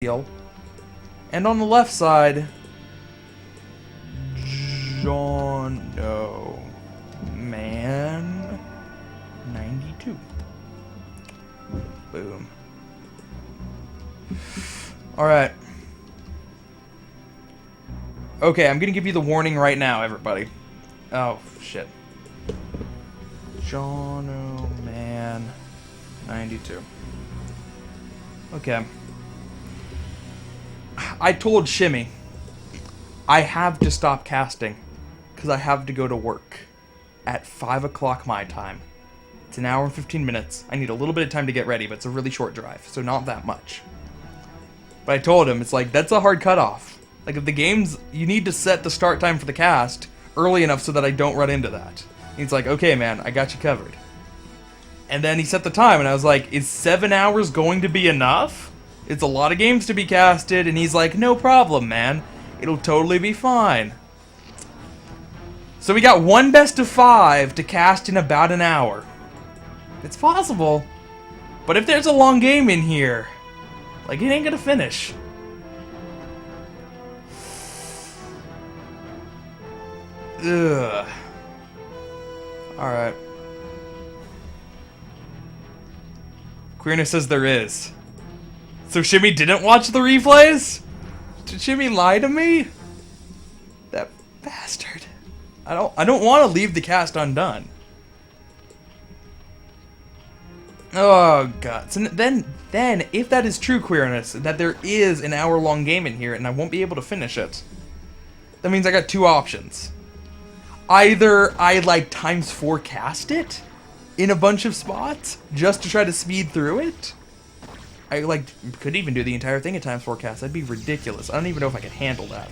kill. And on the left side, Jonoman92. Boom. Alright. Okay, I'm gonna give you the warning right now, everybody. Oh, shit. Jonoman92. Okay. I told Shimmy I have to stop casting because I have to go to work at 5 o'clock my time. It's an hour and 15 minutes. I need a little bit of time to get ready, but it's a really short drive, so not that much. But I told him, it's like, that's a hard cutoff. Like, if the game's, you need to set the start time for the cast early enough so that I don't run into that. And he's like, okay, man, I got you covered. And then he set the time, and I was like, is 7 hours going to be enough? It's a lot of games to be casted, and he's like, no problem, man. It'll totally be fine. So we got one best of 5 to cast in about an hour. It's possible. But if there's a long game in here, like, it ain't gonna finish. Ugh. Alright. Quirinus says there is. So Shimmy didn't watch the replays? Did Shimmy lie to me? That bastard. I don't want to leave the cast undone. Oh god. So then if that is true, Quirinus, that there is an hour-long game in here and I won't be able to finish it, that means I got two options. Either I like ×4 cast it in a bunch of spots just to try to speed through it. I like could even do the entire thing at ×4 cast. That'd be ridiculous. I don't even know if I could handle that.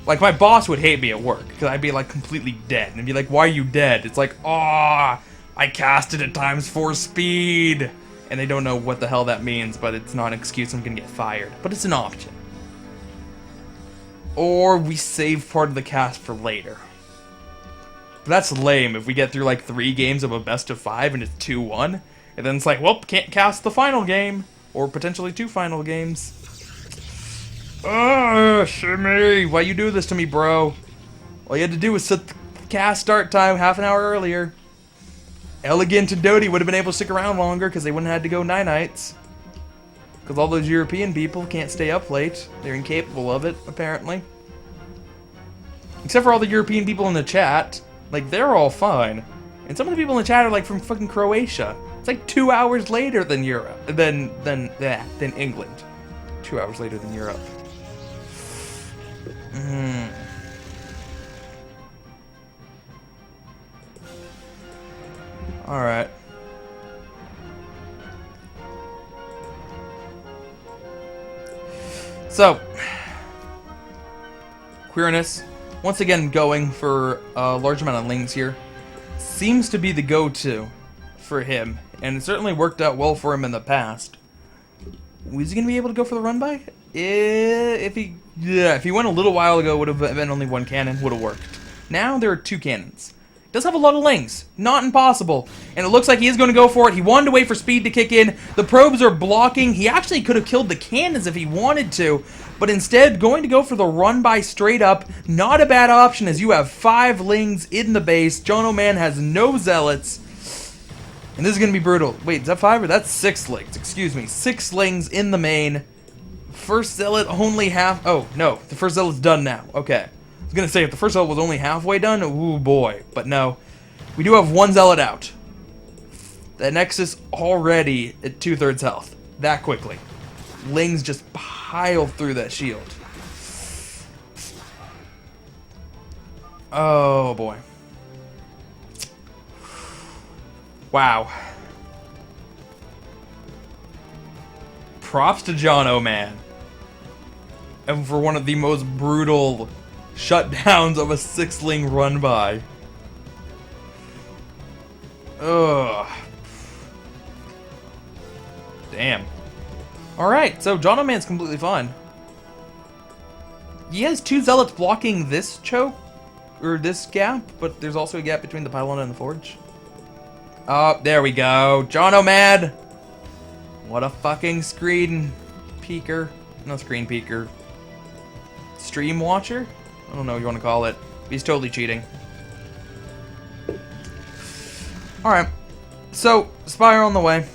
Like, my boss would hate me at work because I'd be like completely dead and be like, "Why are you dead?" It's like, I casted at ×4 speed," and they don't know what the hell that means. But it's not an excuse. I'm gonna get fired. But it's an option. Or we save part of the cast for later. But that's lame if we get through like 3 games of a best of 5 and it's 2-1. And then it's like, well, can't cast the final game. Or potentially 2 final games. Ugh, Shimmy, why you do this to me, bro? All you had to do was set the cast start time half an hour earlier. Elegant and Doty would have been able to stick around longer because they wouldn't have had to go nights. Because all those European people can't stay up late. They're incapable of it, apparently. Except for all the European people in the chat. Like, they're all fine. And some of the people in the chat are like from fucking Croatia. It's like 2 hours later than Europe, than England. 2 hours later than Europe. All right. So, Quirinus, once again going for a large amount of lings here, seems to be the go-to for him, and it certainly worked out well for him in the past. Was he going to be able to go for the run-by? If he went a little while ago, would have been only 1 cannon, would have worked. Now there are 2 cannons. Does have a lot of lings, not impossible, and it looks like he is going to go for it. He wanted to wait for speed to kick in. The probes are blocking. He actually could have killed the cannons if he wanted to, but instead going to go for the run-by straight up. Not a bad option as you have 5 lings in the base. Jonoman has no zealots. And this is going to be brutal. Wait, is that 5 or that's 6 lings? Excuse me. 6 lings in the main. First zealot only half... Oh, no. The first zealot's done now. Okay. I was going to say, if the first zealot was only halfway done, ooh boy. But no. We do have 1 zealot out. The Nexus already at 2/3 health. That quickly. Lings just pile through that shield. Oh boy. Wow. Props to Jonoman. And for one of the most brutal shutdowns of a 6-ling run-by. Ugh. Damn. Alright, so Jonoman's completely fine. He has 2 zealots blocking this choke, or this gap, but there's also a gap between the pylon and the forge. Oh, there we go. Jonoman! What a fucking screen peeker. No screen peeker. Stream watcher? I don't know what you want to call it. He's totally cheating. Alright. So, Spire on the way.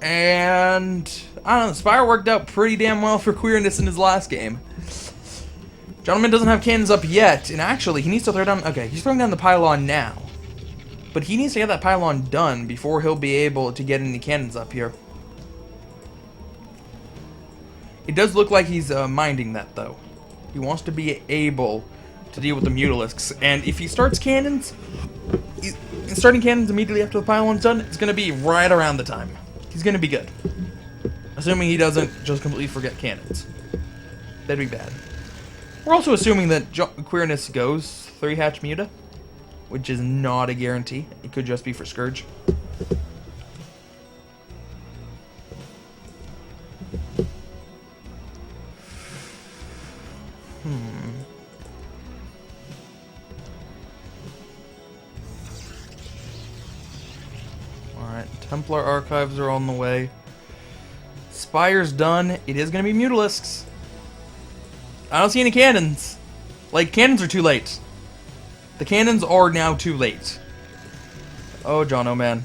And I don't know, Spire worked out pretty damn well for Quirinus in his last game. Jonoman doesn't have cannons up yet, and actually, he needs to throw down... Okay, he's throwing down the pylon now. But he needs to get that pylon done before he'll be able to get any cannons up here. It does look like he's minding that, though. He wants to be able to deal with the Mutalisks, and if he starts cannons... starting cannons immediately after the pylon's done, it's going to be right around the time. He's going to be good. Assuming he doesn't just completely forget cannons. That'd be bad. We're also assuming that Quirinus goes 3-hatch Muta, which is not a guarantee. It could just be for Scourge. Alright, Templar Archives are on the way. Spire's done. It is going to be Mutalisks. I don't see any cannons. Like, cannons are too late. The cannons are now too late. Oh, Jonoman.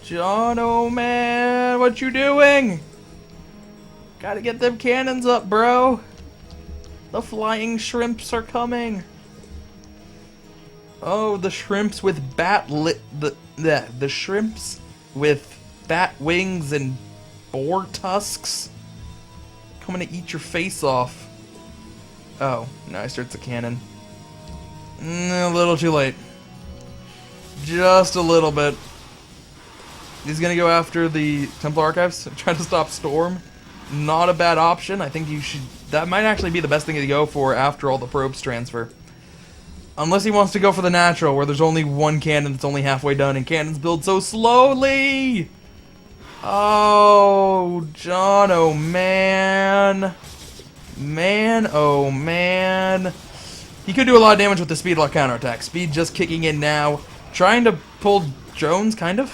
Jonoman, what you doing? Gotta get them cannons up, bro. The flying shrimps are coming. Oh, the shrimps with the shrimps with bat wings and boar tusks. Coming to eat your face off. Oh, now he starts a cannon. A little too late. Just a little bit. He's gonna go after the Templar Archives, try to stop Storm. Not a bad option. I think you should... That might actually be the best thing to go for after all the probes transfer. Unless he wants to go for the natural, where there's only one cannon that's only halfway done, and cannons build so slowly! Oh, John, oh man. Man, oh man. He could do a lot of damage with the speed lock counterattack. Speed just kicking in now. Trying to pull drones, kind of.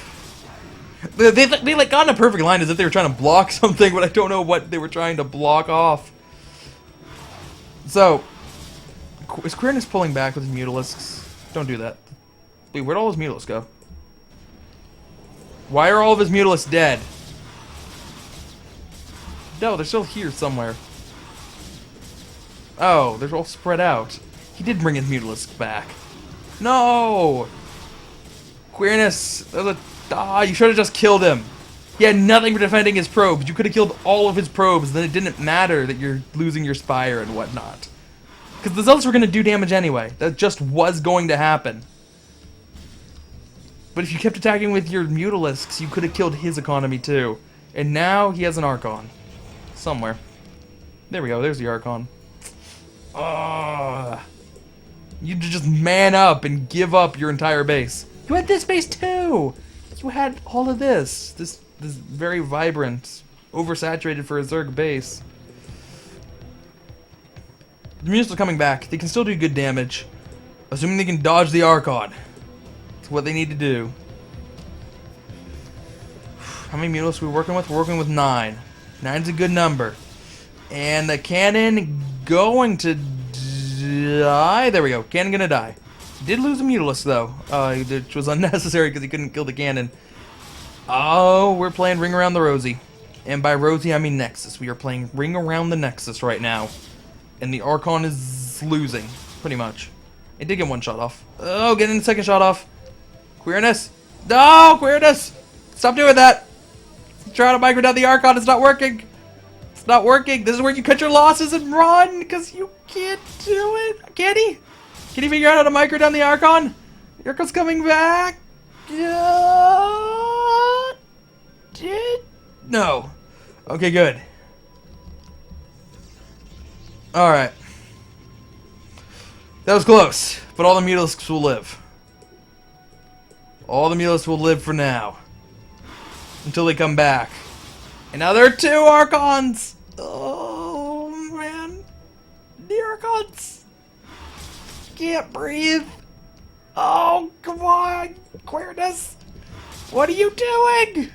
They like got in a perfect line as if they were trying to block something, but I don't know what they were trying to block off. So, is Quirinus pulling back with his Mutalisks? Don't do that. Wait, where'd all his Mutalisks go? Why are all of his Mutalisks dead? No, they're still here somewhere. Oh, they're all spread out. He did bring his Mutalisks back. No! Quirinus, you should have just killed him. He had nothing for defending his probes. You could have killed all of his probes, then it didn't matter that you're losing your Spire and whatnot. Because the Zealots were going to do damage anyway. That just was going to happen. But if you kept attacking with your Mutalisks, you could have killed his economy too. And now he has an Archon. Somewhere. There we go, there's the Archon. You just man up and give up your entire base. You had this base too! You had all of this. This very vibrant, oversaturated for a Zerg base. The Mutalisks are coming back. They can still do good damage. Assuming they can dodge the Archon. That's what they need to do. How many Mutalisks are we working with? We're working with 9. 9's a good number. And the cannon going to die. There we go. Cannon gonna die. Did lose a Mutalisk though, which was unnecessary because he couldn't kill the cannon. Oh, we're playing Ring Around the Rosie. And by Rosie, I mean Nexus. We are playing Ring Around the Nexus right now. And the Archon is losing, pretty much. It did get one shot off. Oh, getting the second shot off. Quirinus. No, Quirinus! Stop doing that! Trying to micro down the Archon, it's not working! It's not working! This is where you cut your losses and run! Because you can't do it! Can he? Can he figure out how to micro down the Archon? The Archon's coming back! No. Okay, good. Alright. That was close, but all the Mutalisks will live. All the Mutalisks will live for now. Until they come back. And now there are 2 Archons! Oh, man. The Archons! Can't breathe. Oh, come on! Quirinus! What are you doing?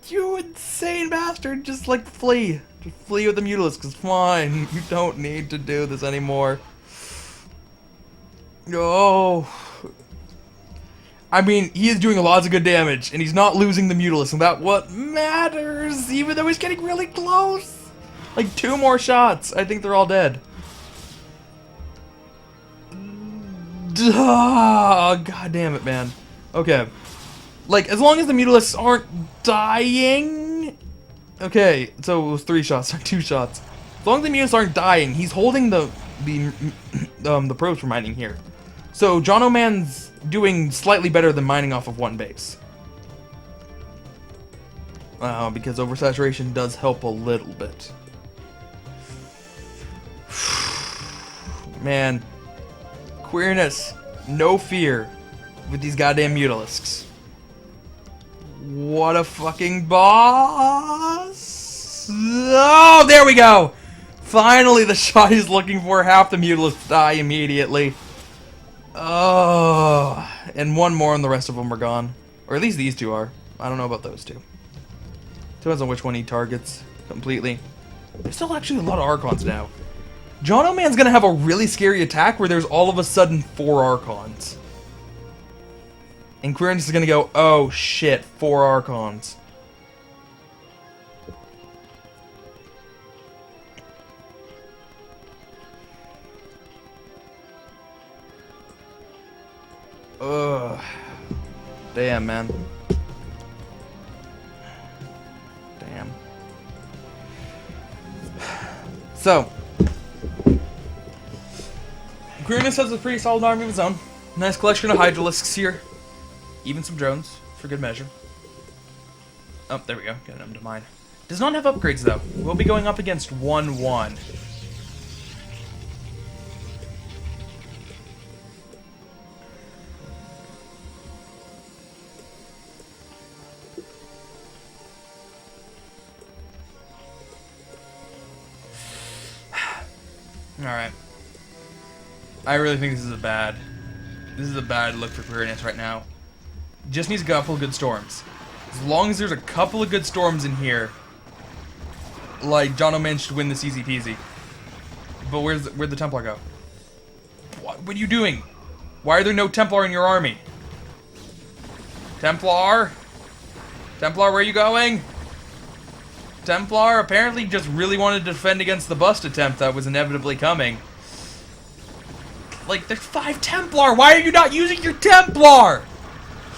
You insane bastard! Just, like, flee. Just flee with the Mutalisk. It's fine. You don't need to do this anymore. No. I mean, he is doing lots of good damage, and he's not losing the Mutalisk, and that's what matters, even though he's getting really close. Like, 2 more shots. I think they're all dead. Oh, God damn it, man. Okay. Like, as long as the Mutalisks aren't dying... Okay, so it was 3 shots, not 2 shots. As long as the Mutalisks aren't dying, he's holding the probes for mining here. So, Jonoman's doing slightly better than mining off of 1 base. Because oversaturation does help a little bit. Man. Quirinus, no fear with these goddamn Mutalisks. What a fucking boss! Oh, there we go! Finally, the shot he's looking for. Half the Mutalisks die immediately. Oh, and 1 more and the rest of them are gone. Or at least these 2 are. I don't know about those 2. Depends on which one he targets completely. There's still actually a lot of Archons now. Jonoman's gonna have a really scary attack where there's all of a sudden 4 Archons. And Quirinus is gonna go, oh shit, 4 Archons. Ugh. Damn, man. Damn. So, Quirinus has a pretty solid army of his own. Nice collection of Hydralisks here. Even some drones, for good measure. Oh, there we go. Getting them to mine. Does not have upgrades, though. We'll be going up against 1-1. Alright. I really think this is a bad look for Quirinus right now. Just needs a couple of good storms. As long as there's a couple of good storms in here, like, Jonoman should win this easy peasy. But where'd the Templar go? What are you doing? Why are there no Templar in your army? Templar? Templar, where are you going? Templar apparently just really wanted to defend against the bust attempt that was inevitably coming. Like, there's 5 Templar! Why are you not using your Templar?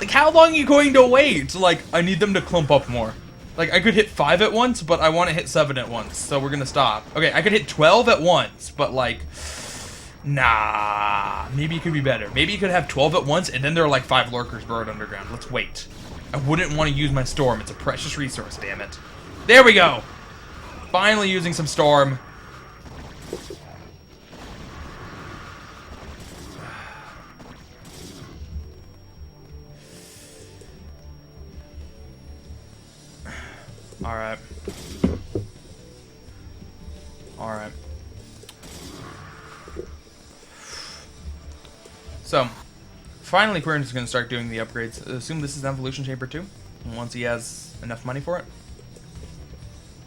Like, how long are you going to wait? Like, I need them to clump up more. Like, I could hit 5 at once, but I want to hit 7 at once, so we're gonna stop. Okay, I could hit 12 at once, but like... Nah, maybe it could be better. Maybe you could have 12 at once, and then there are like 5 lurkers burrowed underground. Let's wait. I wouldn't want to use my storm. It's a precious resource, damn it. There we go! Finally using some storm. Alright. Alright. So, finally Quirinus is going to start doing the upgrades. Assume this is Evolution Chamber 2, once he has enough money for it.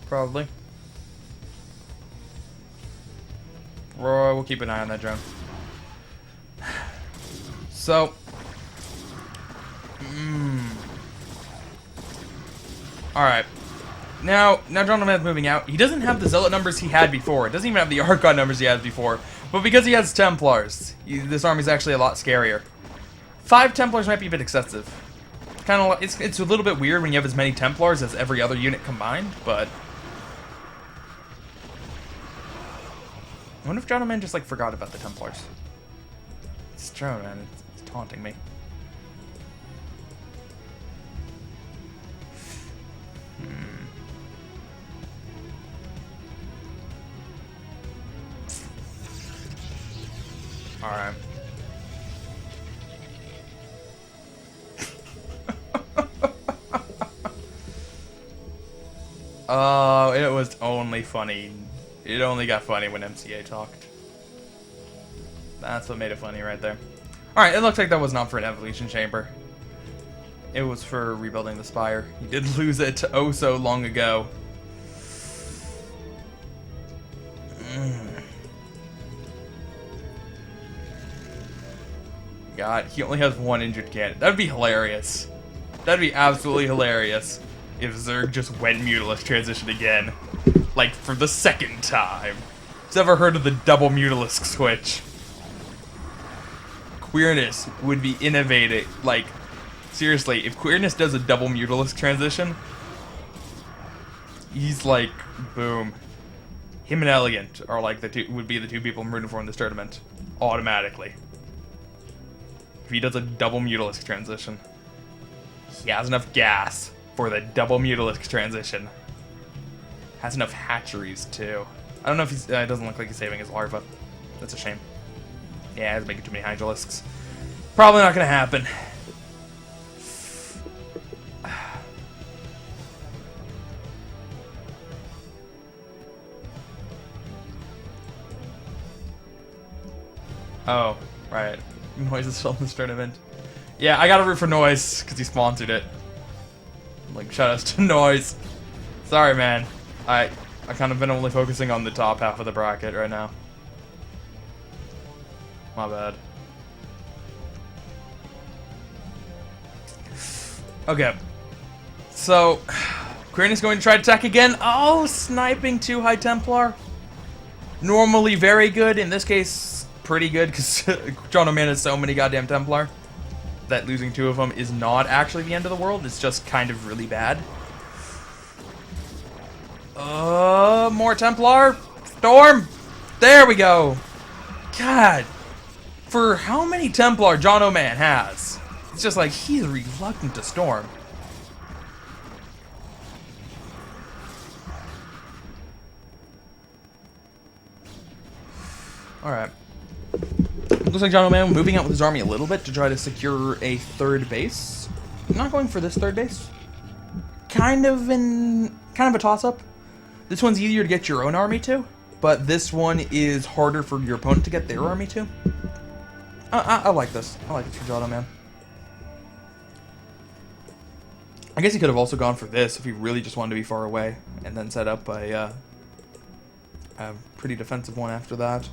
Probably. We'll keep an eye on that drone. So. Alright. Now Jonoman's moving out. He doesn't have the Zealot numbers he had before. It doesn't even have the Archon numbers he had before. But because he has Templars, this army's actually a lot scarier. 5 Templars might be a bit excessive. Kind of, it's a little bit weird when you have as many Templars as every other unit combined, but... I wonder if Jonoman just, like, forgot about the Templars. It's true, man. It's taunting me. Alright. Oh, it was only funny. It only got funny when MCA talked. That's what made it funny right there. Alright, it looks like that was not for an evolution chamber. It was for rebuilding the spire. He did lose it oh so long ago. God, he only has one injured cannon. That'd be hilarious. That'd be absolutely hilarious if Zerg just went Mutalisk transition again. Like, for the second time. Who's ever heard of the double Mutalisk switch? Quirinus would be innovating. Like, seriously, if Quirinus does a double Mutalisk transition, he's like, boom. Him and Elegant are like would be the two people I'm rooting for in this tournament. Automatically. If he does a double Mutalisk transition. He has enough gas for the double Mutalisk transition. Has enough hatcheries, too. I don't know if he's... it doesn't look like he's saving his larva. That's a shame. Yeah, he's making too many Hydralisks. Probably not going to happen. Oh, right. Noise is still in this tournament. Yeah, I gotta root for Noise, because he sponsored it. Like, shoutouts to Noise. Sorry, man. I kind of been only focusing on the top half of the bracket right now. My bad. Okay. So, Quirinus is going to try to attack again. Oh, sniping 2 High Templar. Normally very good. In this case, pretty good, because Jonoman has so many goddamn Templar that losing 2 of them is not actually the end of the world. It's just kind of really bad. More Templar. Storm. There we go. God. For how many Templar Jonoman has, it's just like he's reluctant to storm. Alright. Looks like Jonoman moving out with his army a little bit to try to secure a 3rd base. I'm not going for this 3rd base. Kind of a toss-up. This one's easier to get your own army to, but this one is harder for your opponent to get their army to. I like this. I like this for Jonoman. I guess he could have also gone for this if he really just wanted to be far away, and then set up a pretty defensive one after that.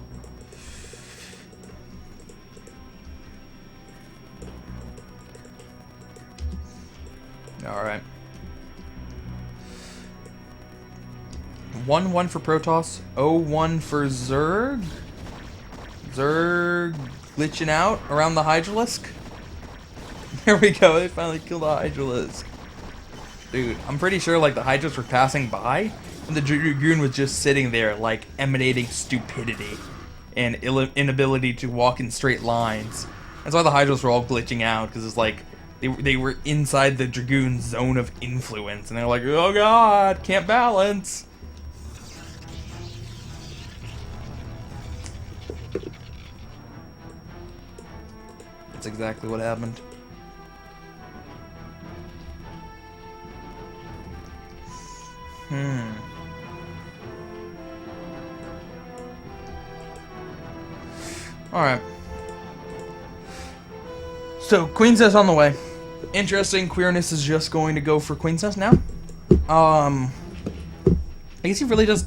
Alright. 1-1 for Protoss, 0-1 for Zerg. Zerg glitching out around the Hydralisk. There we go, they finally killed the Hydralisk. Dude, I'm pretty sure like the Hydras were passing by, and the Dragoon was just sitting there like emanating stupidity and inability to walk in straight lines. That's why the Hydras were all glitching out, because it's like they were inside the Dragoon's zone of influence, and they're like, oh god, can't balance. That's exactly what happened. Alright. So, Queen's Nest on the way. Interesting, Quirinus is just going to go for Queen's Nest now. I guess he really just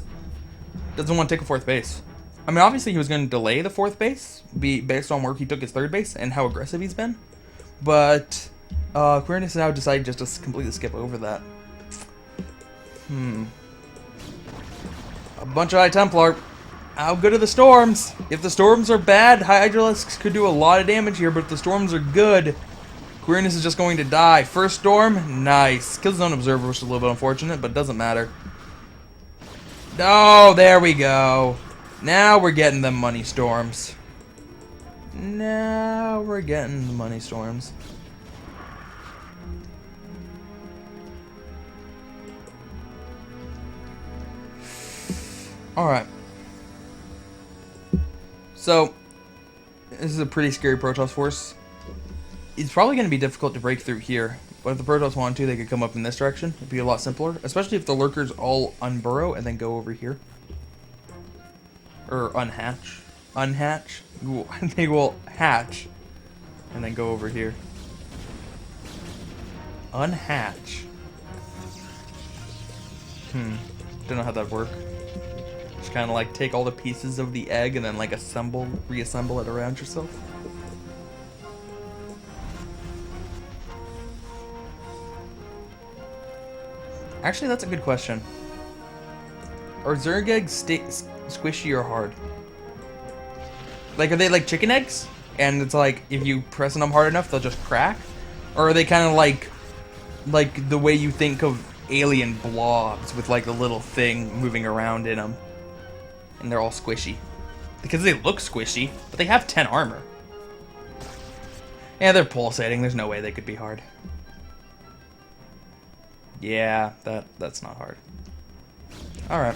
doesn't want to take a 4th base. I mean, obviously he was going to delay the 4th base, based on where he took his 3rd base and how aggressive he's been. But, Quirinus now decided just to completely skip over that. A bunch of High Templar. How good are the Storms? If the Storms are bad, Hydralisks could do a lot of damage here, but if the Storms are good, Quirinus is just going to die. First Storm, nice. Kills his own Observer, which is a little bit unfortunate, but it doesn't matter. Oh, there we go. Now we're getting them money storms. Now we're getting the money storms. Alright. So, this is a pretty scary Protoss force. It's probably going to be difficult to break through here. But if the Protoss wanted to, they could come up in this direction. It'd be a lot simpler. Especially if the Lurkers all unburrow and then go over here. Or unhatch. Unhatch? They will hatch and then go over here. Unhatch. Don't know how that'd work. Just kind of like take all the pieces of the egg and then like reassemble it around yourself. Actually, that's a good question. Are Zerg eggs squishy or hard? Like, are they like chicken eggs? And it's like, if you press them hard enough, they'll just crack? Or are they kind of like the way you think of alien blobs with like a little thing moving around in them? And they're all squishy. Because they look squishy, but they have 10 armor. Yeah, they're pulsating. There's no way they could be hard. Yeah, that's not hard. Alright.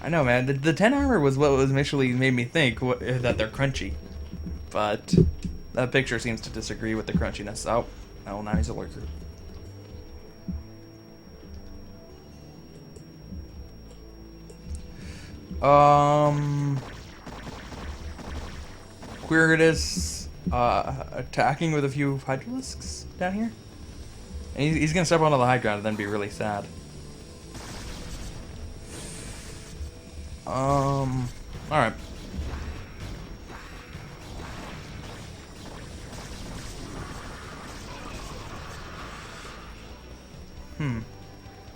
I know, man. The 10 armor was what was initially made me think that they're crunchy. But that picture seems to disagree with the crunchiness. Oh, now he's a lurker. Quirinus attacking with a few hydralisks down here. And he's gonna step onto the high ground and then be really sad. Alright.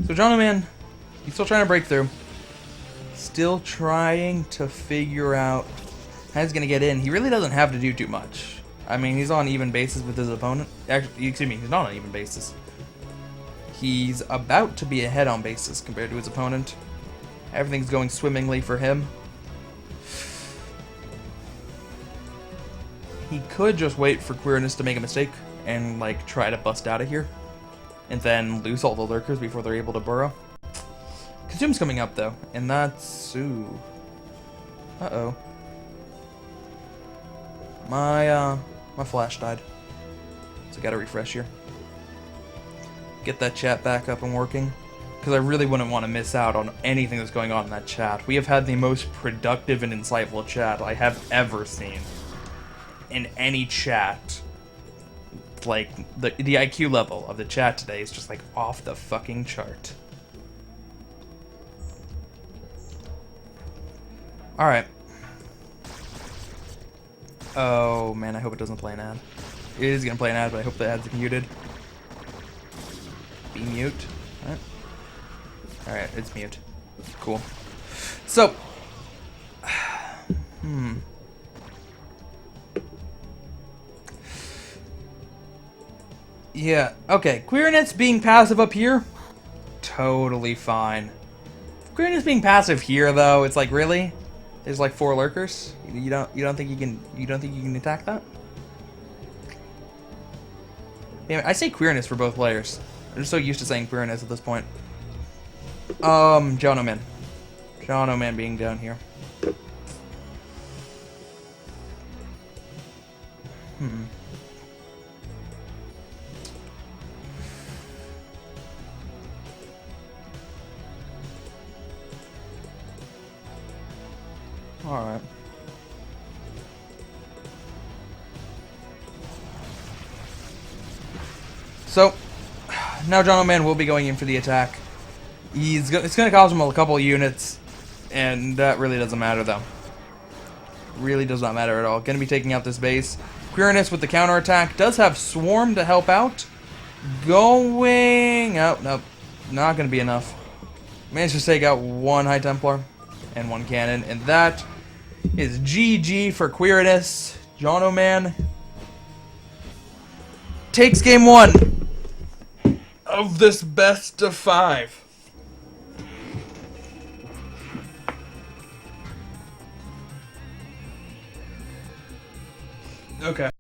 So Jonoman, he's still trying to break through. Still trying to figure out how he's gonna get in. He really doesn't have to do too much. I mean, he's on even basis with his opponent. Actually, excuse me, he's not on even basis. He's about to be ahead on basis compared to his opponent. Everything's going swimmingly for him. He could just wait for Quirinus to make a mistake and like try to bust out of here. And then lose all the lurkers before they're able to burrow. Consume's coming up though, and that's ooh. Uh-oh. My flash died. So I gotta refresh here. Get that chat back up and working. Because I really wouldn't want to miss out on anything that's going on in that chat. We have had the most productive and insightful chat I have ever seen. In any chat. Like, the IQ level of the chat today is just like off the fucking chart. Alright. Oh man, I hope it doesn't play an ad. It is gonna play an ad, but I hope the ad's muted. Be mute. Alright. Alright, it's mute. Cool. So. Yeah, okay. Quirinus being passive up here, totally fine. Quirinus being passive here though, it's like really? There's like 4 lurkers? You don't think you can attack that? Damn it, I say Quirinus for both players. I'm just so used to saying Quirinus at this point. Jonoman. Jonoman being down here. Alright. So, now Jonoman will be going in for the attack. It's going to cost him a couple of units, and that really doesn't matter, though. Really does not matter at all. Going to be taking out this base. Quirinus with the counterattack does have Swarm to help out. Going... Oh, nope. Not going to be enough. Managed to take out 1 High Templar and 1 cannon, and that is GG for Quirinus. Jonoman takes game 1 of this best of 5. Okay.